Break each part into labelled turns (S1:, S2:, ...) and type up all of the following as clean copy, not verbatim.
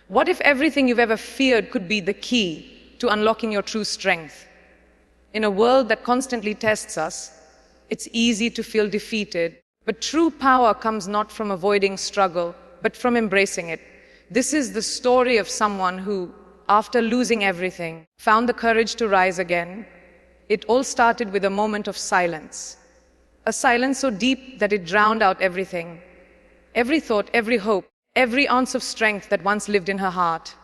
S1: What if everything you've ever feared could be the key to unlocking your true strength? In a world that constantly tests us, it's easy to feel defeated, but true power comes not from avoiding struggle, but from embracing it. This is the story of someone who, after losing everything, found the courage to rise again. It all started with a moment of silence. A silence so deep that it drowned out everything. Every thought, every hope, every ounce of strength that once lived in her heart.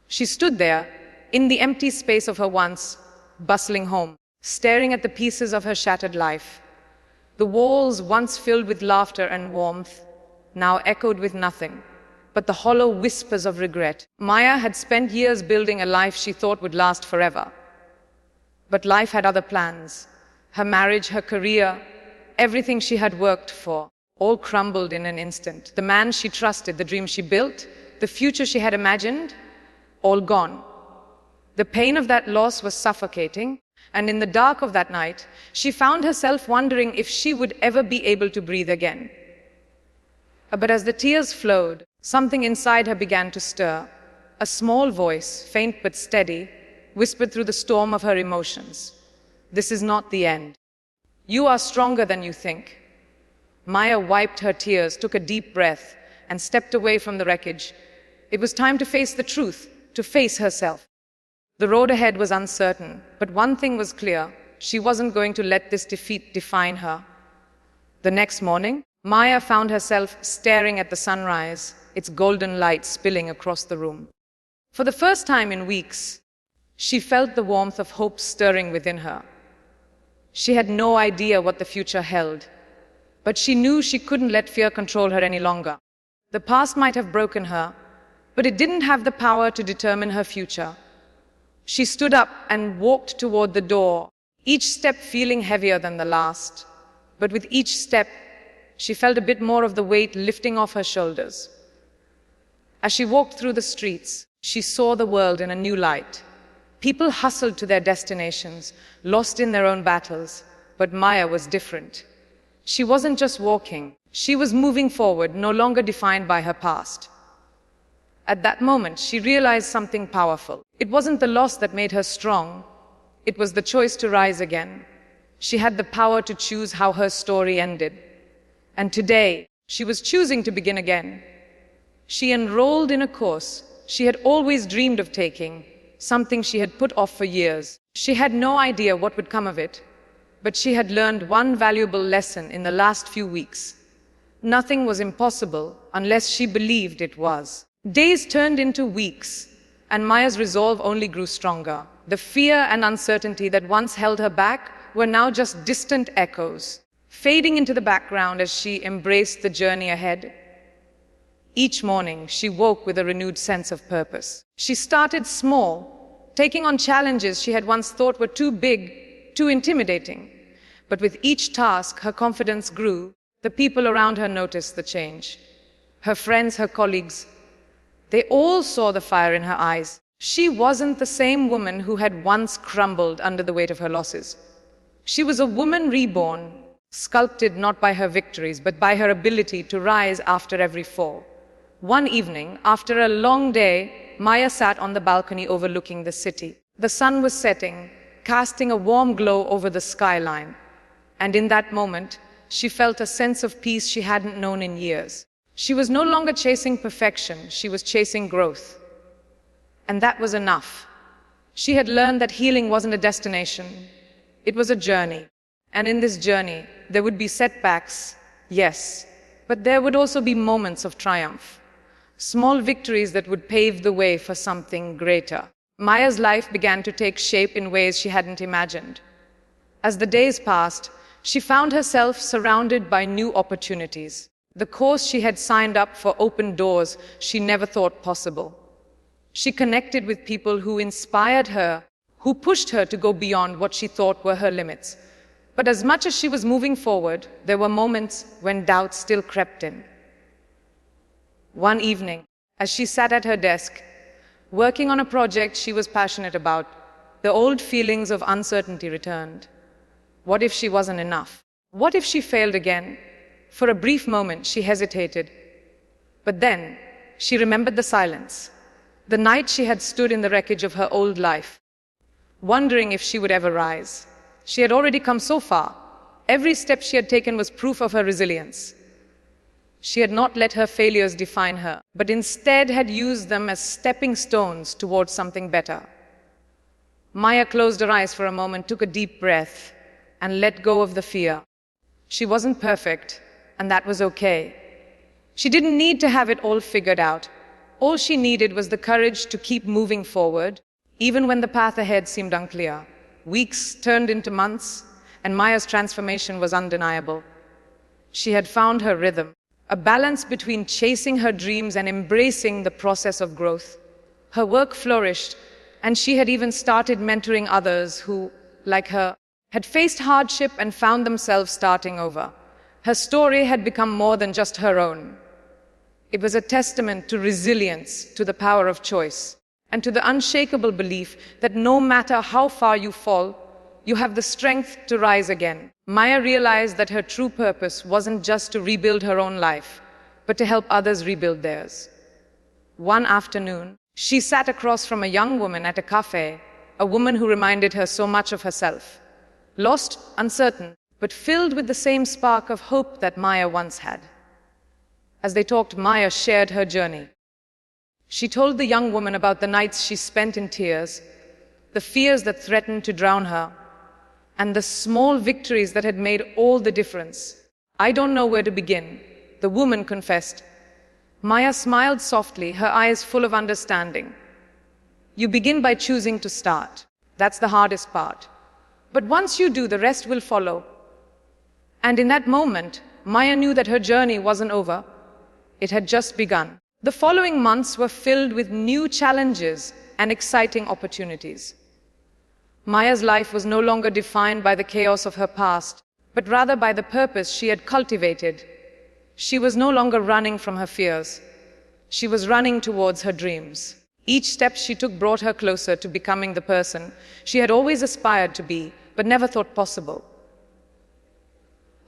S1: She stood there, in the empty space of her once bustling home, staring at the pieces of her shattered life. The walls, once filled with laughter and warmth, now echoed with nothing but the hollow whispers of regret. Maya had spent years building a life she thought would last forever. But life had other plans. Her marriage, her career, everything she had worked for, all crumbled in an instant. The man she trusted, the dream she built, the future she had imagined, all gone. The pain of that loss was suffocating, and in the dark of that night, she found herself wondering if she would ever be able to breathe again. But as the tears flowed, something inside her began to stir. A small voice, faint but steady, whispered through the storm of her emotions. This is not the end. You are stronger than you think. Maya wiped her tears, took a deep breath, and stepped away from the wreckage. It was time to face the truth, to face herself. The road ahead was uncertain, but one thing was clear. She wasn't going to let this defeat define her. The next morning, Maya found herself staring at the sunrise, its golden light spilling across the room. For the first time in weeks, she felt the warmth of hope stirring within her. She had no idea what the future held, but she knew she couldn't let fear control her any longer. The past might have broken her, but it didn't have the power to determine her future. She stood up and walked toward the door, each step feeling heavier than the last. But with each step, she felt a bit more of the weight lifting off her shoulders. As she walked through the streets, she saw the world in a new light. People hustled to their destinations, lost in their own battles, but Maya was different. She wasn't just walking, she was moving forward, no longer defined by her past. At that moment, she realized something powerful. It wasn't the loss that made her strong, it was the choice to rise again. She had the power to choose how her story ended. And today, she was choosing to begin again. She enrolled in a course she had always dreamed of taking, something she had put off for years. She had no idea what would come of it, but she had learned one valuable lesson in the last few weeks. Nothing was impossible unless she believed it was. Days turned into weeks, and Maya's resolve only grew stronger. The fear and uncertainty that once held her back were now just distant echoes, fading into the background as she embraced the journey ahead. Each morning, she woke with a renewed sense of purpose. She started small, taking on challenges she had once thought were too big, too intimidating. But with each task, her confidence grew. The people around her noticed the change. Her friends, her colleagues, they all saw the fire in her eyes. She wasn't the same woman who had once crumbled under the weight of her losses. She was a woman reborn, sculpted not by her victories, but by her ability to rise after every fall. One evening, after a long day, Maya sat on the balcony overlooking the city. The sun was setting, casting a warm glow over the skyline. And in that moment, she felt a sense of peace she hadn't known in years. She was no longer chasing perfection, she was chasing growth. And that was enough. She had learned that healing wasn't a destination, it was a journey. And in this journey, there would be setbacks, yes, but there would also be moments of triumph. Small victories that would pave the way for something greater. Maya's life began to take shape in ways she hadn't imagined. As the days passed, she found herself surrounded by new opportunities. The course she had signed up for opened doors she never thought possible. She connected with people who inspired her, who pushed her to go beyond what she thought were her limits. But as much as she was moving forward, there were moments when doubt still crept in. One evening, as she sat at her desk, working on a project she was passionate about, the old feelings of uncertainty returned. What if she wasn't enough? What if she failed again? For a brief moment, she hesitated. But then, she remembered the silence, The night she had stood in the wreckage of her old life, wondering if she would ever rise. She had already come so far. Every step she had taken was proof of her resilience. She had not let her failures define her, but instead had used them as stepping stones towards something better. Maya closed her eyes for a moment, took a deep breath, and let go of the fear. She wasn't perfect, and that was okay. She didn't need to have it all figured out. All she needed was the courage to keep moving forward, even when the path ahead seemed unclear. Weeks turned into months, and Maya's transformation was undeniable. She had found her rhythm, a balance between chasing her dreams and embracing the process of growth. Her work flourished, and she had even started mentoring others who, like her, had faced hardship and found themselves starting over. Her story had become more than just her own. It was a testament to resilience, to the power of choice, and to the unshakable belief that no matter how far you fall, you have the strength to rise again. Maya realized that her true purpose wasn't just to rebuild her own life, but to help others rebuild theirs. One afternoon, she sat across from a young woman at a cafe, a woman who reminded her so much of herself. Lost, uncertain, but filled with the same spark of hope that Maya once had. As they talked, Maya shared her journey. She told the young woman about the nights she spent in tears, the fears that threatened to drown her, and the small victories that had made all the difference. "I don't know where to begin," the woman confessed. Maya smiled softly, her eyes full of understanding. "You begin by choosing to start. That's the hardest part. But once you do, the rest will follow." And in that moment, Maya knew that her journey wasn't over. It had just begun. The following months were filled with new challenges and exciting opportunities. Maya's life was no longer defined by the chaos of her past, but rather by the purpose she had cultivated. She was no longer running from her fears. She was running towards her dreams. Each step she took brought her closer to becoming the person she had always aspired to be, but never thought possible.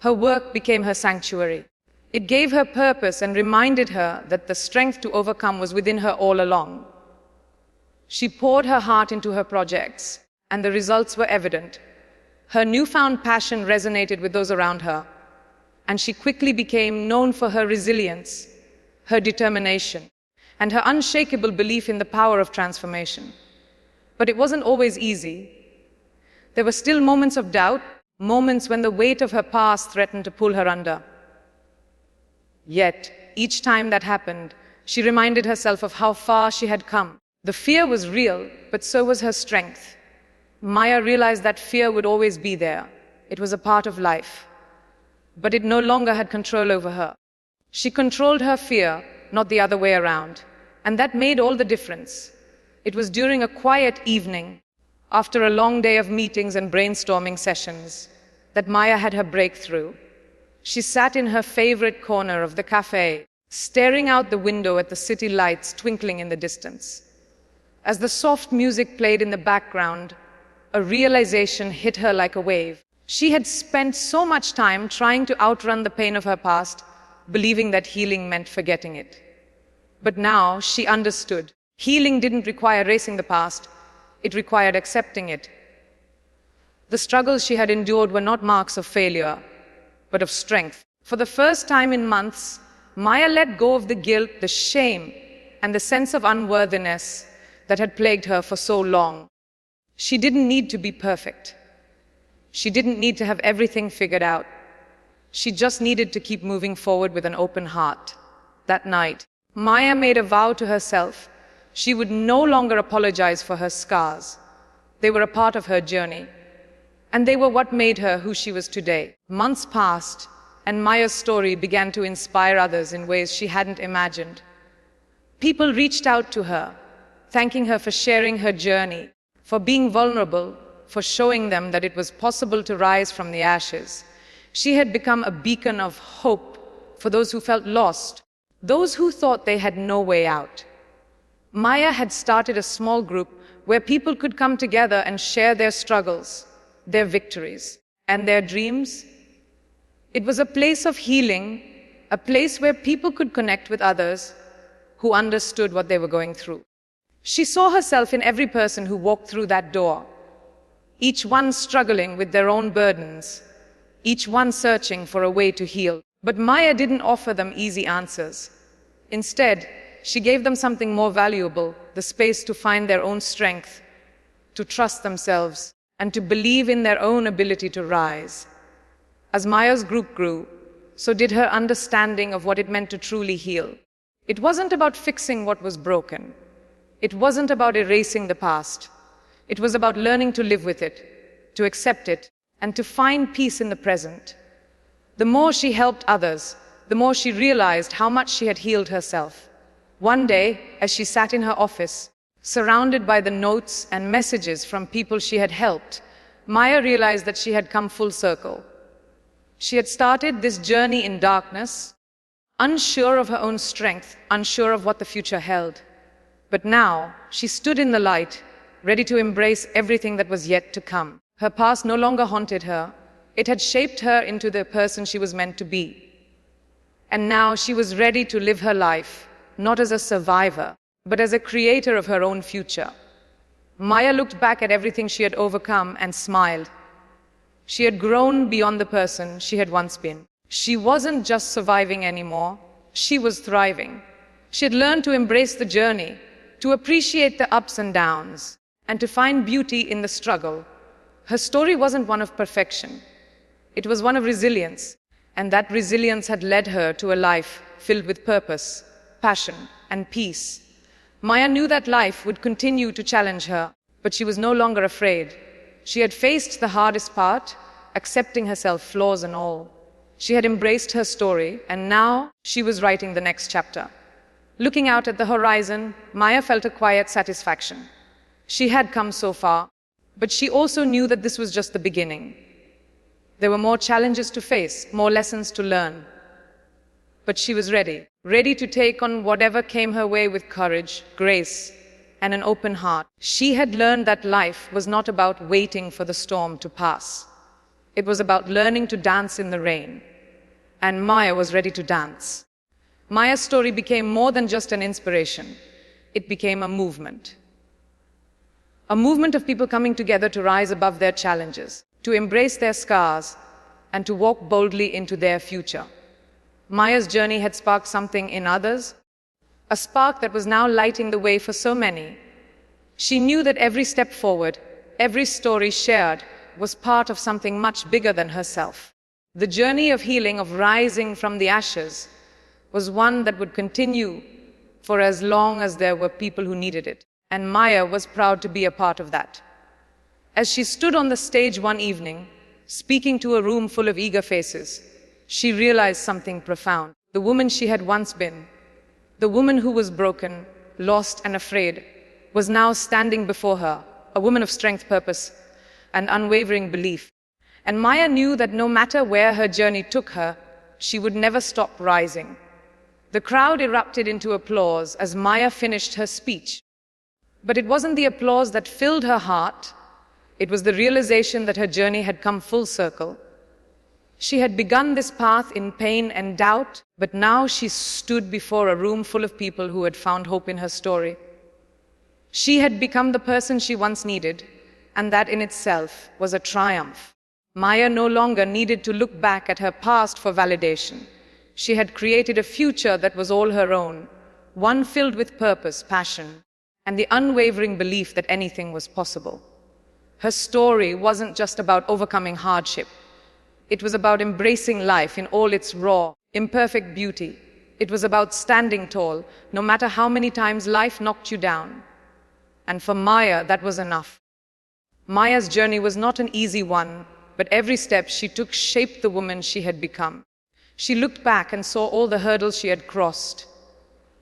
S1: Her work became her sanctuary. It gave her purpose and reminded her that the strength to overcome was within her all along. She poured her heart into her projects, and the results were evident. Her newfound passion resonated with those around her, and she quickly became known for her resilience, her determination, and her unshakable belief in the power of transformation. But it wasn't always easy. There were still moments of doubt, moments when the weight of her past threatened to pull her under. Yet, each time that happened, she reminded herself of how far she had come. The fear was real, but so was her strength. Maya realized that fear would always be there. It was a part of life. But it no longer had control over her. She controlled her fear, not the other way around. And that made all the difference. It was during a quiet evening, after a long day of meetings and brainstorming sessions, that Maya had her breakthrough. She sat in her favorite corner of the cafe, staring out the window at the city lights twinkling in the distance. As the soft music played in the background, a realization hit her like a wave. She had spent so much time trying to outrun the pain of her past, believing that healing meant forgetting it. But now she understood. Healing didn't require erasing the past, it required accepting it. The struggles she had endured were not marks of failure, but of strength. For the first time in months, Maya let go of the guilt, the shame, and the sense of unworthiness that had plagued her for so long. She didn't need to be perfect. She didn't need to have everything figured out. She just needed to keep moving forward with an open heart. That night, Maya made a vow to herself. She would no longer apologize for her scars. They were a part of her journey, and they were what made her who she was today. Months passed, and Maya's story began to inspire others in ways she hadn't imagined. People reached out to her, thanking her for sharing her journey, for being vulnerable, for showing them that it was possible to rise from the ashes. She had become a beacon of hope for those who felt lost, those who thought they had no way out. Maya had started a small group where people could come together and share their struggles, their victories, and their dreams. It was a place of healing, a place where people could connect with others who understood what they were going through. She saw herself in every person who walked through that door, each one struggling with their own burdens, each one searching for a way to heal. But Maya didn't offer them easy answers. Instead, she gave them something more valuable, the space to find their own strength, to trust themselves, and to believe in their own ability to rise. As Maya's group grew, so did her understanding of what it meant to truly heal. It wasn't about fixing what was broken. It wasn't about erasing the past. It was about learning to live with it, to accept it, and to find peace in the present. The more she helped others, the more she realized how much she had healed herself. One day, as she sat in her office, surrounded by the notes and messages from people she had helped, Maya realized that she had come full circle. She had started this journey in darkness, unsure of her own strength, unsure of what the future held. But now, she stood in the light, ready to embrace everything that was yet to come. Her past no longer haunted her. It had shaped her into the person she was meant to be. And now she was ready to live her life, not as a survivor, but as a creator of her own future. Maya looked back at everything she had overcome and smiled. She had grown beyond the person she had once been. She wasn't just surviving anymore, she was thriving. She had learned to embrace the journey, to appreciate the ups and downs, and to find beauty in the struggle. Her story wasn't one of perfection. It was one of resilience, and that resilience had led her to a life filled with purpose, passion, and peace. Maya knew that life would continue to challenge her, but she was no longer afraid. She had faced the hardest part, accepting herself, flaws and all. She had embraced her story, and now she was writing the next chapter. Looking out at the horizon, Maya felt a quiet satisfaction. She had come so far, but she also knew that this was just the beginning. There were more challenges to face, more lessons to learn. But she was ready to take on whatever came her way with courage, grace, and an open heart. She had learned that life was not about waiting for the storm to pass. It was about learning to dance in the rain. And Maya was ready to dance. Maya's story became more than just an inspiration. It became a movement. A movement of people coming together to rise above their challenges, to embrace their scars, and to walk boldly into their future. Maya's journey had sparked something in others, a spark that was now lighting the way for so many. She knew that every step forward, every story shared, was part of something much bigger than herself. The journey of healing, of rising from the ashes, was one that would continue for as long as there were people who needed it. And Maya was proud to be a part of that. As she stood on the stage one evening, speaking to a room full of eager faces, she realized something profound. The woman she had once been, the woman who was broken, lost, and afraid, was now standing before her, a woman of strength, purpose, and unwavering belief. And Maya knew that no matter where her journey took her, she would never stop rising. The crowd erupted into applause as Maya finished her speech. But it wasn't the applause that filled her heart. It was the realization that her journey had come full circle. She had begun this path in pain and doubt, but now she stood before a room full of people who had found hope in her story. She had become the person she once needed, and that in itself was a triumph. Maya no longer needed to look back at her past for validation. She had created a future that was all her own, one filled with purpose, passion, and the unwavering belief that anything was possible. Her story wasn't just about overcoming hardship. It was about embracing life in all its raw, imperfect beauty. It was about standing tall, no matter how many times life knocked you down. And for Maya, that was enough. Maya's journey was not an easy one, but every step she took shaped the woman she had become. She looked back and saw all the hurdles she had crossed,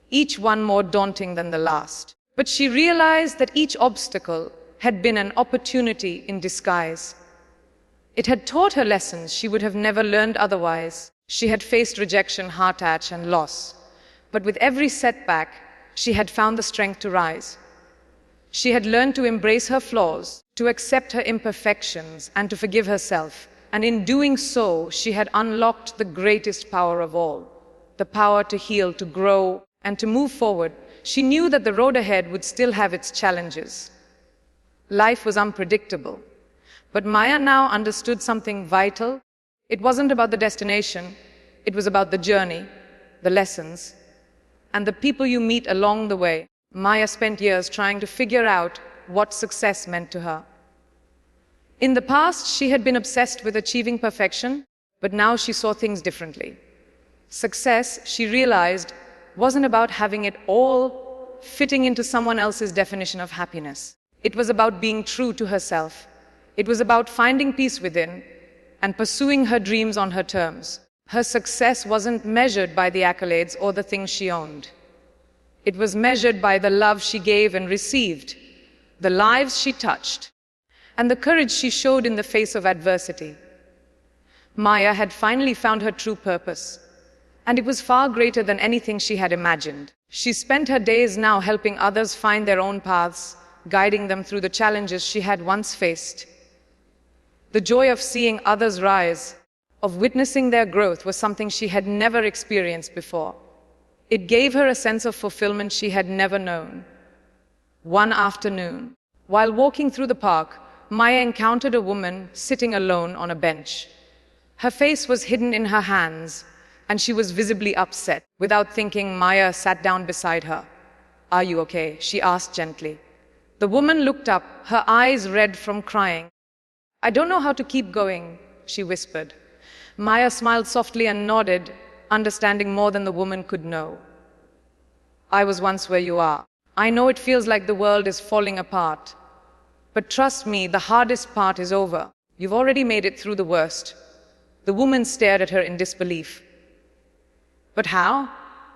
S1: each one more daunting than the last. But she realized that each obstacle had been an opportunity in disguise. It had taught her lessons she would have never learned otherwise. She had faced rejection, heartache, and loss. But with every setback, she had found the strength to rise. She had learned to embrace her flaws, to accept her imperfections, and to forgive herself. And in doing so, she had unlocked the greatest power of all, the power to heal, to grow, and to move forward. She knew that the road ahead would still have its challenges. Life was unpredictable. But Maya now understood something vital. It wasn't about the destination, it was about the journey, the lessons, and the people you meet along the way. Maya spent years trying to figure out what success meant to her. In the past, she had been obsessed with achieving perfection, but now she saw things differently. Success, she realized, wasn't about having it all fitting into someone else's definition of happiness. It was about being true to herself. It was about finding peace within and pursuing her dreams on her terms. Her success wasn't measured by the accolades or the things she owned. It was measured by the love she gave and received, the lives she touched, and the courage she showed in the face of adversity. Maya had finally found her true purpose, and it was far greater than anything she had imagined. She spent her days now helping others find their own paths, guiding them through the challenges she had once faced. The joy of seeing others rise, of witnessing their growth, was something she had never experienced before. It gave her a sense of fulfillment she had never known. One afternoon, while walking through the park, Maya encountered a woman sitting alone on a bench. Her face was hidden in her hands, and she was visibly upset. Without thinking, Maya sat down beside her. "Are you okay?" she asked gently. The woman looked up, her eyes red from crying. "I don't know how to keep going," she whispered. Maya smiled softly and nodded, understanding more than the woman could know. "I was once where you are. I know it feels like the world is falling apart. But trust me, the hardest part is over. You've already made it through the worst." The woman stared at her in disbelief. "But how?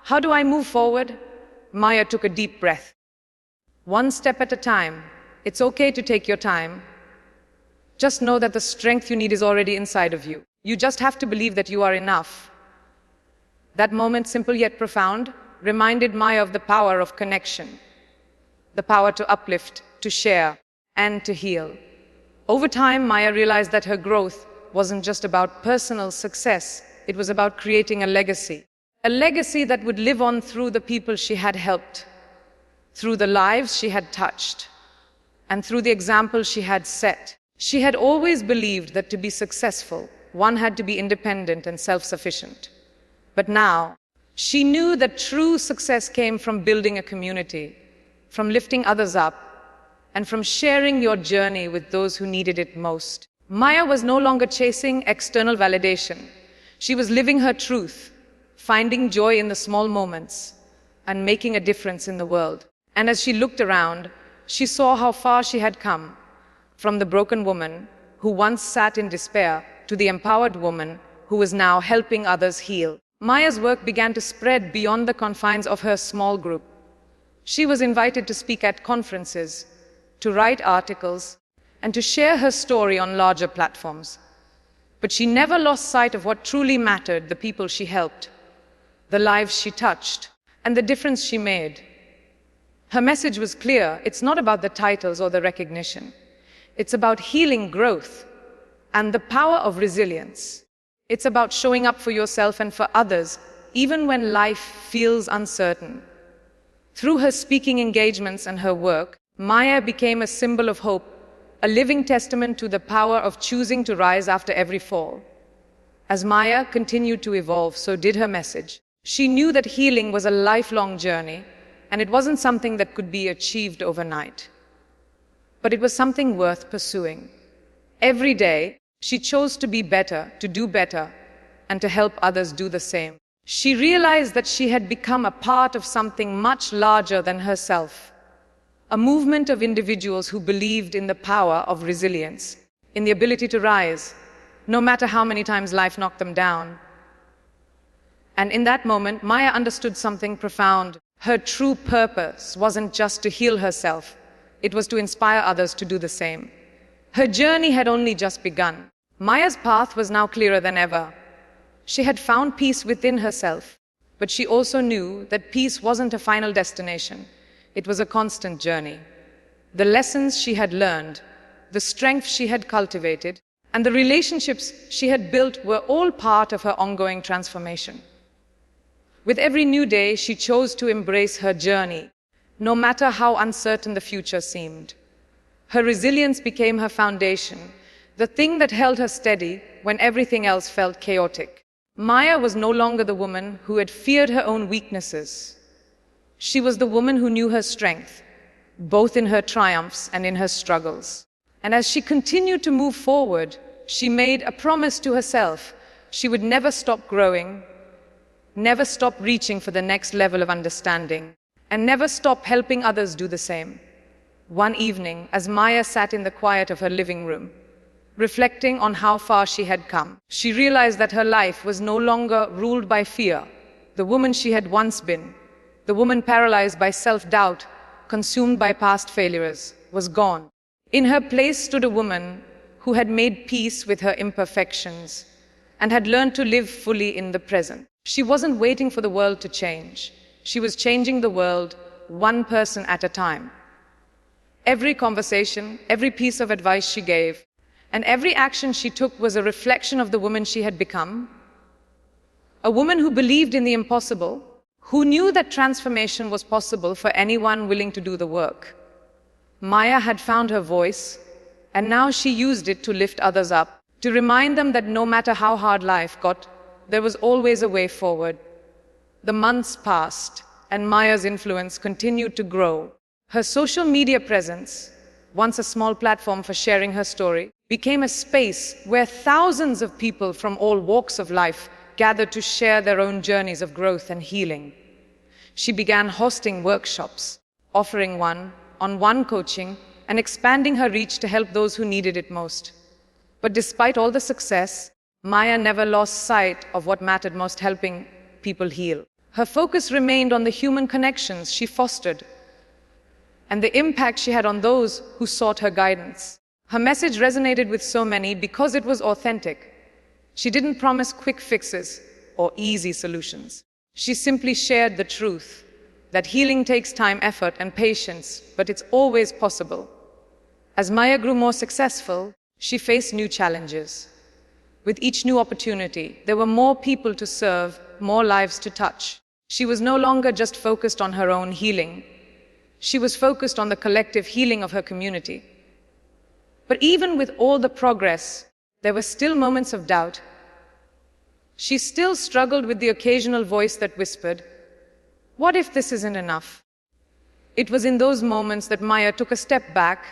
S1: How do I move forward?" Maya took a deep breath. "One step at a time. It's okay to take your time. Just know that the strength you need is already inside of you. You just have to believe that you are enough." That moment, simple yet profound, reminded Maya of the power of connection, the power to uplift, to share, and to heal. Over time, Maya realized that her growth wasn't just about personal success, it was about creating a legacy that would live on through the people she had helped, through the lives she had touched, and through the example she had set. She had always believed that to be successful, one had to be independent and self-sufficient. But now, she knew that true success came from building a community, from lifting others up, and from sharing your journey with those who needed it most. Maya was no longer chasing external validation. She was living her truth, finding joy in the small moments, and making a difference in the world. And as she looked around, she saw how far she had come, from the broken woman who once sat in despair to the empowered woman who was now helping others heal. Maya's work began to spread beyond the confines of her small group. She was invited to speak at conferences, to write articles, and to share her story on larger platforms. But she never lost sight of what truly mattered: the people she helped, the lives she touched, and the difference she made. Her message was clear: it's not about the titles or the recognition. It's about healing, growth, and the power of resilience. It's about showing up for yourself and for others, even when life feels uncertain. Through her speaking engagements and her work, Maya became a symbol of hope, a living testament to the power of choosing to rise after every fall. As Maya continued to evolve, so did her message. She knew that healing was a lifelong journey, and it wasn't something that could be achieved overnight. But it was something worth pursuing. Every day, she chose to be better, to do better, and to help others do the same. She realized that she had become a part of something much larger than herself, a movement of individuals who believed in the power of resilience, in the ability to rise, no matter how many times life knocked them down. And in that moment, Maya understood something profound. Her true purpose wasn't just to heal herself, it was to inspire others to do the same. Her journey had only just begun. Maya's path was now clearer than ever. She had found peace within herself, but she also knew that peace wasn't a final destination. It was a constant journey. The lessons she had learned, the strength she had cultivated, and the relationships she had built were all part of her ongoing transformation. With every new day, she chose to embrace her journey, no matter how uncertain the future seemed. Her resilience became her foundation, the thing that held her steady when everything else felt chaotic. Maya was no longer the woman who had feared her own weaknesses. She was the woman who knew her strength, both in her triumphs and in her struggles. And as she continued to move forward, she made a promise to herself. She would never stop growing, never stop reaching for the next level of understanding, and never stop helping others do the same. One evening, as Maya sat in the quiet of her living room, reflecting on how far she had come, she realized that her life was no longer ruled by fear. The woman she had once been, the woman paralyzed by self-doubt, consumed by past failures, was gone. In her place stood a woman who had made peace with her imperfections and had learned to live fully in the present. She wasn't waiting for the world to change. She was changing the world one person at a time. Every conversation, every piece of advice she gave, and every action she took was a reflection of the woman she had become. A woman who believed in the impossible, who knew that transformation was possible for anyone willing to do the work. Maya had found her voice, and now she used it to lift others up, to remind them that no matter how hard life got, there was always a way forward. The months passed, and Maya's influence continued to grow. Her social media presence, once a small platform for sharing her story, became a space where thousands of people from all walks of life gathered to share their own journeys of growth and healing. She began hosting workshops, offering one-on-one coaching, and expanding her reach to help those who needed it most. But despite all the success, Maya never lost sight of what mattered most: helping people heal. Her focus remained on the human connections she fostered and the impact she had on those who sought her guidance. Her message resonated with so many because it was authentic. She didn't promise quick fixes or easy solutions. She simply shared the truth that healing takes time, effort, and patience, but it's always possible. As Maya grew more successful, she faced new challenges. With each new opportunity, there were more people to serve, more lives to touch. She was no longer just focused on her own healing. She was focused on the collective healing of her community. But even with all the progress, there were still moments of doubt. She still struggled with the occasional voice that whispered, "What if this isn't enough?" It was in those moments that Maya took a step back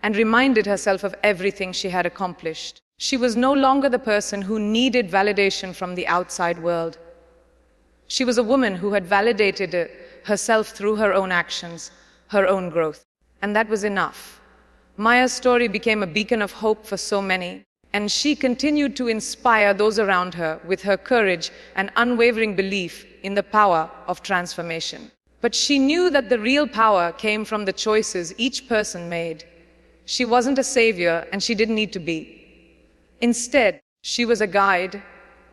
S1: and reminded herself of everything she had accomplished. She was no longer the person who needed validation from the outside world. She was a woman who had validated herself through her own actions, her own growth. And that was enough. Maya's story became a beacon of hope for so many, and she continued to inspire those around her with her courage and unwavering belief in the power of transformation. But she knew that the real power came from the choices each person made. She wasn't a savior, and she didn't need to be. Instead, she was a guide,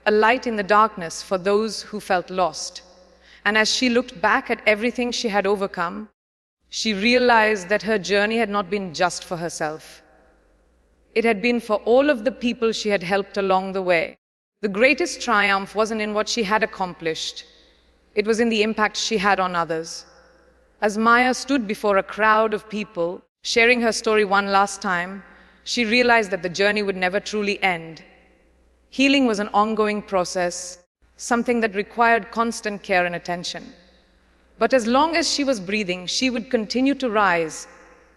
S1: a light in the darkness for those who felt lost. And as she looked back at everything she had overcome, she realized that her journey had not been just for herself. It had been for all of the people she had helped along the way. The greatest triumph wasn't in what she had accomplished. It was in the impact she had on others. As Maya stood before a crowd of people, sharing her story one last time, she realized that the journey would never truly end. Healing was an ongoing process, something that required constant care and attention. But as long as she was breathing, she would continue to rise,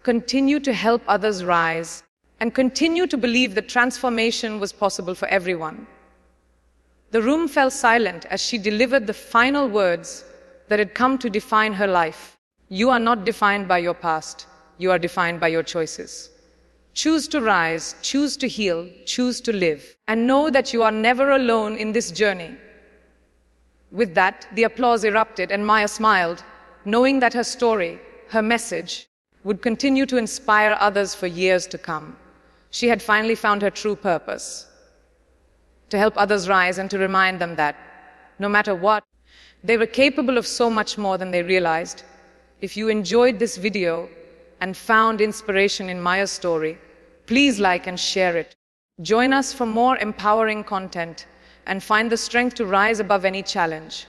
S1: continue to help others rise, and continue to believe that transformation was possible for everyone. The room fell silent as she delivered the final words that had come to define her life. You are not defined by your past. You are defined by your choices. Choose to rise, choose to heal, choose to live, and know that you are never alone in this journey. With that, the applause erupted, and Maya smiled, knowing that her story, her message, would continue to inspire others for years to come. She had finally found her true purpose: to help others rise and to remind them that, no matter what, they were capable of so much more than they realized. If you enjoyed this video and found inspiration in Maya's story, please like and share it. Join us for more empowering content and find the strength to rise above any challenge.